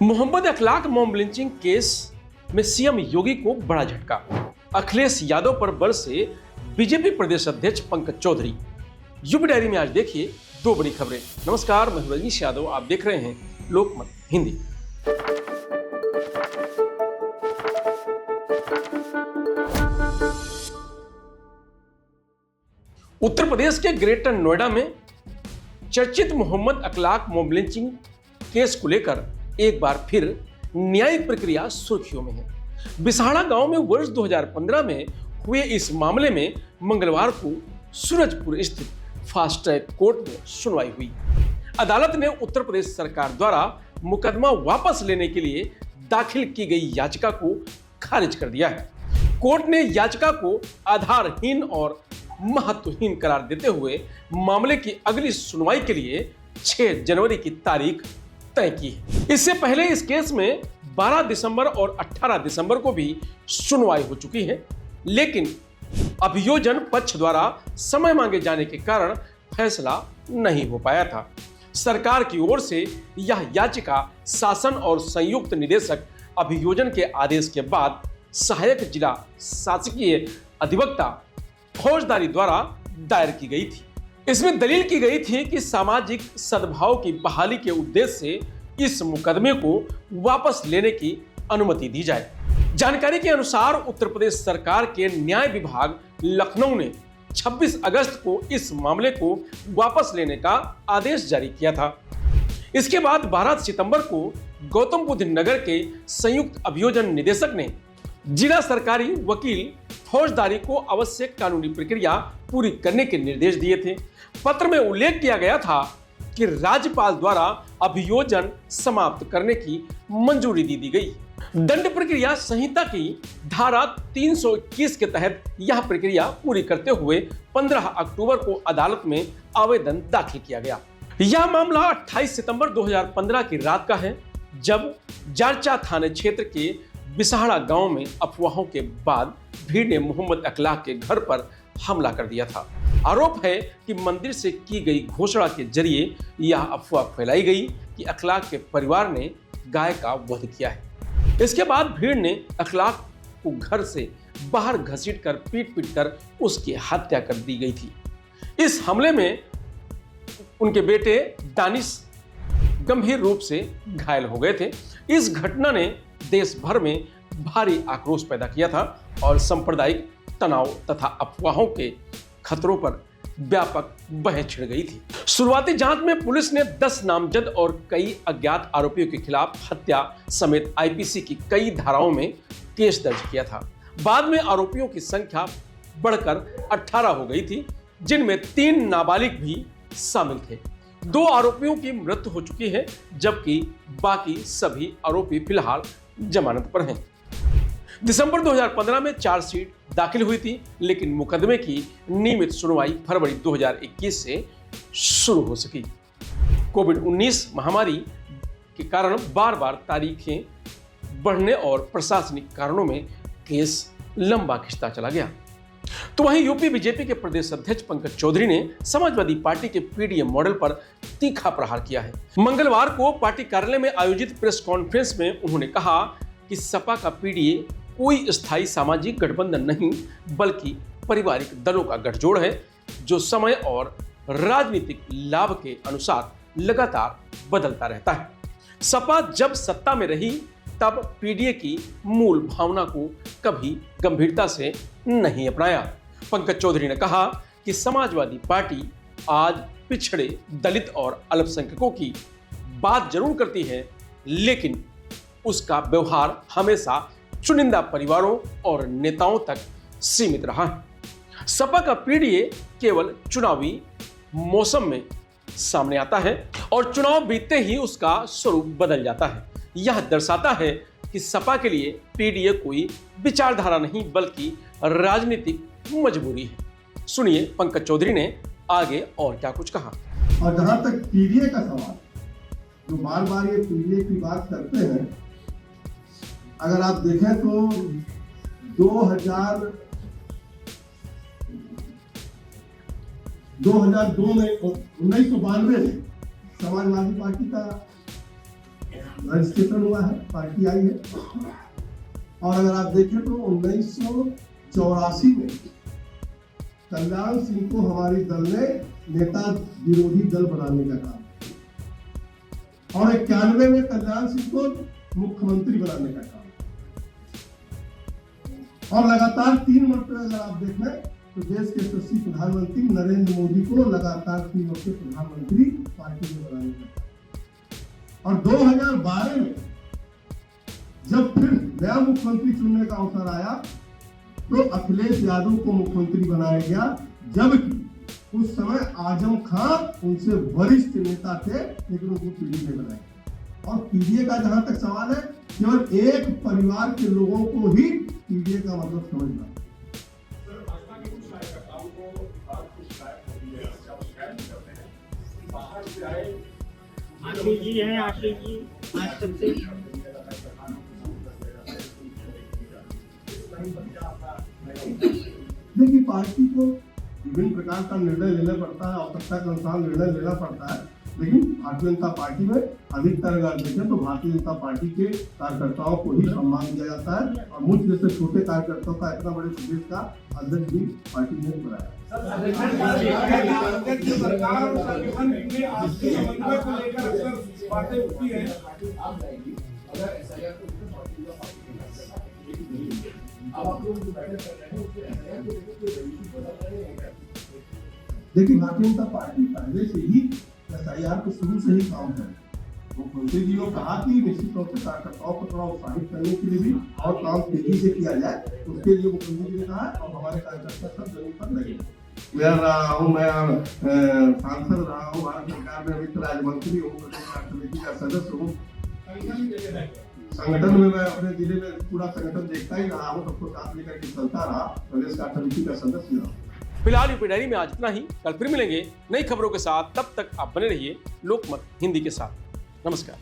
मोहम्मद अखलाक mob lynching case में CM योगी को बड़ा झटका। अखिलेश यादव पर बरसे बीजेपी प्रदेश अध्यक्ष पंकज चौधरी। यूपी डायरी में आज देखिए दो बड़ी खबरें। नमस्कार, मैं रजनीश यादव, आप देख रहे हैं लोकमत हिंदी। उत्तर प्रदेश के ग्रेटर नोएडा में चर्चित मोहम्मद अखलाक मॉब लिंचिंग केस को लेकर एक बार फिर न्यायिक प्रक्रिया सुर्खियों में है। बिसाहड़ा गांव में वर्ष 2015 में हुए इस मामले में मंगलवार को सूरजपुर स्थित फास्ट ट्रैक कोर्ट में सुनवाई हुई। अदालत ने उत्तर प्रदेश सरकार द्वारा मुकदमा वापस लेने के लिए दाखिल की गई याचिका को खारिज कर दिया है। कोर्ट ने याचिका को आधारहीन और महत्वहीन करार देते हुए मामले की अगली सुनवाई के लिए 6 जनवरी की तारीख तय की है। इससे पहले इस केस में 12 दिसंबर और 18 दिसंबर को भी सुनवाई हो चुकी है, लेकिन अभियोजन पक्ष द्वारा समय मांगे जाने के कारण फैसला नहीं हो पाया था। सरकार की ओर से यह याचिका शासन और संयुक्त निदेशक अभियोजन के आदेश के बाद सहायक जिला शासकीय अधिवक्ता फौजदारी द्वारा दायर की गई थी। इसमें दलील की गई थी कि सामाजिक सद्भाव की बहाली के उद्देश्य से इस मुकदमे को वापस लेने की अनुमति दी जाए। जानकारी के अनुसार उत्तर प्रदेश सरकार के न्याय विभाग लखनऊ ने 26 अगस्त को इस मामले को वापस लेने का आदेश जारी किया था। इसके बाद 12 सितंबर को गौतम बुद्ध नगर के संयुक्त अभियोजन निदेशक ने जिला सरकारी वकील फौजदारी को आवश्यक कानूनी प्रक्रिया पूरी करने के निर्देश दिए थे। पत्र में उल्लेख किया गया था कि राज्यपाल द्वारा अभियोजन समाप्त करने की मंजूरी दी गई। दंड प्रक्रिया संहिता की धारा 321 के तहत यह प्रक्रिया पूरी करते हुए 15 अक्टूबर को अदालत में आवेदन दाखिल किया गया। यह मामला 28 सितंबर 2015 की रात का है, जब जारचा थाना क्षेत्र के बिसाहड़ा गांव में अफवाहों के बाद भीड़ ने मोहम्मद अखलाक के घर पर हमला कर दिया था। आरोप है कि मंदिर से की गई घोषणा के जरिए यह अफवाह फैलाई गई कि अखलाक के परिवार ने गाय का वध किया है। इसके बाद भीड़ ने अखलाक को घर से बाहर घसीटकर पीट कर उसकी हत्या कर दी गई थी। इस हमले में उनके बेटे दानिश गंभीर रूप से घायल हो गए थे। इस घटना ने देश भर में भारी आक्रोश पैदा किया था और सांप्रदायिक तनाव तथा अफवाहों के खतरों पर व्यापक बहस छिड़ गई थी। शुरुआती जांच में पुलिस ने 10 नामजद और कई अज्ञात आरोपियों के खिलाफ हत्या समेत आईपीसी की कई धाराओं में केस दर्ज किया था। बाद में आरोपियों की संख्या बढ़कर 18 हो गई थी, जिनमें 3 नाबालिग भी शामिल थे। 2 आरोपियों की मृत्यु हो चुकी है, जबकि बाकी सभी आरोपी फिलहाल जमानत पर हैं। दिसंबर 2015 में चार्जशीट दाखिल हुई थी, लेकिन मुकदमे की नियमित सुनवाई फरवरी 2021 से शुरू हो सकी। कोविड-19 महामारी के कारण बार बार तारीखें बढ़ने और प्रशासनिक कारणों में केस लंबा खिंचता चला गया। तो वहीं यूपी बीजेपी के प्रदेश अध्यक्ष पंकज चौधरी ने समाजवादी पार्टी के पीडीए मॉडल पर तीखा प्रहार किया है। मंगलवार को पार्टी कार्यालय में आयोजित प्रेस कॉन्फ्रेंस में उन्होंने कहा कि सपा का पीडीए कोई स्थायी सामाजिक गठबंधन नहीं, बल्कि पारिवारिक दलों का गठजोड़ है, जो समय और राजनीतिक लाभ के अनुसार लगातार बदलता रहता है। सपा जब सत्ता में रही तब पीडीए की मूल भावना को कभी गंभीरता से नहीं अपनाया। पंकज चौधरी ने कहा कि समाजवादी पार्टी आज पिछड़े, दलित और अल्पसंख्यकों की बात जरूर करती है, लेकिन उसका व्यवहार हमेशा चुनिंदा परिवारों और नेताओं तक सीमित रहा है। सपा का पीडीए केवल चुनावी मौसम में सामने आता है और चुनाव बीतते ही उसका स्वरूप बदल जाता है। यह दर्शाता है कि सपा के लिए पीडीए कोई विचारधारा नहीं, बल्कि राजनीतिक मजबूरी है। सुनिए पंकज चौधरी ने आगे और क्या कुछ कहा। और जहां तक पीडीए का सवाल, जो बार बार ये पीडीए की बात करते हैं, अगर आप देखें तो 2002 में 1992 में समाजवादी पार्टी का रजिस्ट्रेशन हुआ है, पार्टी आई है। और अगर आप देखें तो 1984 में कल्याण सिंह को हमारी दल ने नेता विरोधी दल बनाने का काम, और 91 में कल्याण सिंह को मुख्यमंत्री बनाने का काम, और लगातार 3 मरतबे अगर आप देखें तो देश के यशस्वी प्रधानमंत्री नरेंद्र मोदी को लगातार 3 मरतबे प्रधानमंत्री पार्टी में बनाने का काम। और 2012 में जब फिर नया मुख्यमंत्री चुनने का अवसर आया तो अखिलेश यादव को मुख्यमंत्री बनाया गया, जबकि उस समय आजम खान उनसे वरिष्ठ नेता थे, लेकिन उनको पीढ़ी में बनाया। और पीडीए का जहां तक सवाल है, केवल एक परिवार के लोगों को ही पीडीए का मतलब समझना। आशीष जी हैं, आशीष जी आज तक से देखिए, पार्टी को विभिन्न प्रकार का निर्णय लेना पड़ता है, आवश्यकता के अनुसार निर्णय लेना पड़ता है, लेकिन भारतीय जनता पार्टी में अधिकतर अगर देखें तो भारतीय जनता पार्टी के कार्यकर्ताओं को ही सम्मान दिया जाता है। और मुझ जैसे छोटे कार्यकर्ताओं का इतना बड़े प्रदेश का अध्यक्ष भी पार्टी ने बनाया। देखिए, भारतीय जनता पार्टी पहले से ही SIR को शुरू से ही काम कर रही है। मुख्यमंत्री जी ने कहा कि निश्चित तौर से कार्यकर्ताओं को थोड़ा उत्साहित करने के लिए भी और काम तेजी से किया जाए, उसके लिए मुख्यमंत्री जी ने कहा और हमारे कार्यकर्ता सब जमीन पर लगे। मैं रहा हूँ, मैं सांसद रहा हूँ, भारत सरकार में वित्त राज्य मंत्री हूँ, प्रदेश समिति का सदस्य हूँ, संगठन में मैं अपने जिले में पूरा संगठन देखता ही रहा हूँ, सबको साथ लेकर के चलता रहा, प्रदेश कार्य समिति का सदस्य रहा। फिलहाल यूपी डायरी में आज इतना ही। कल फिर मिलेंगे नई खबरों के साथ, तब तक आप बने रहिए लोकमत हिंदी के साथ। नमस्कार।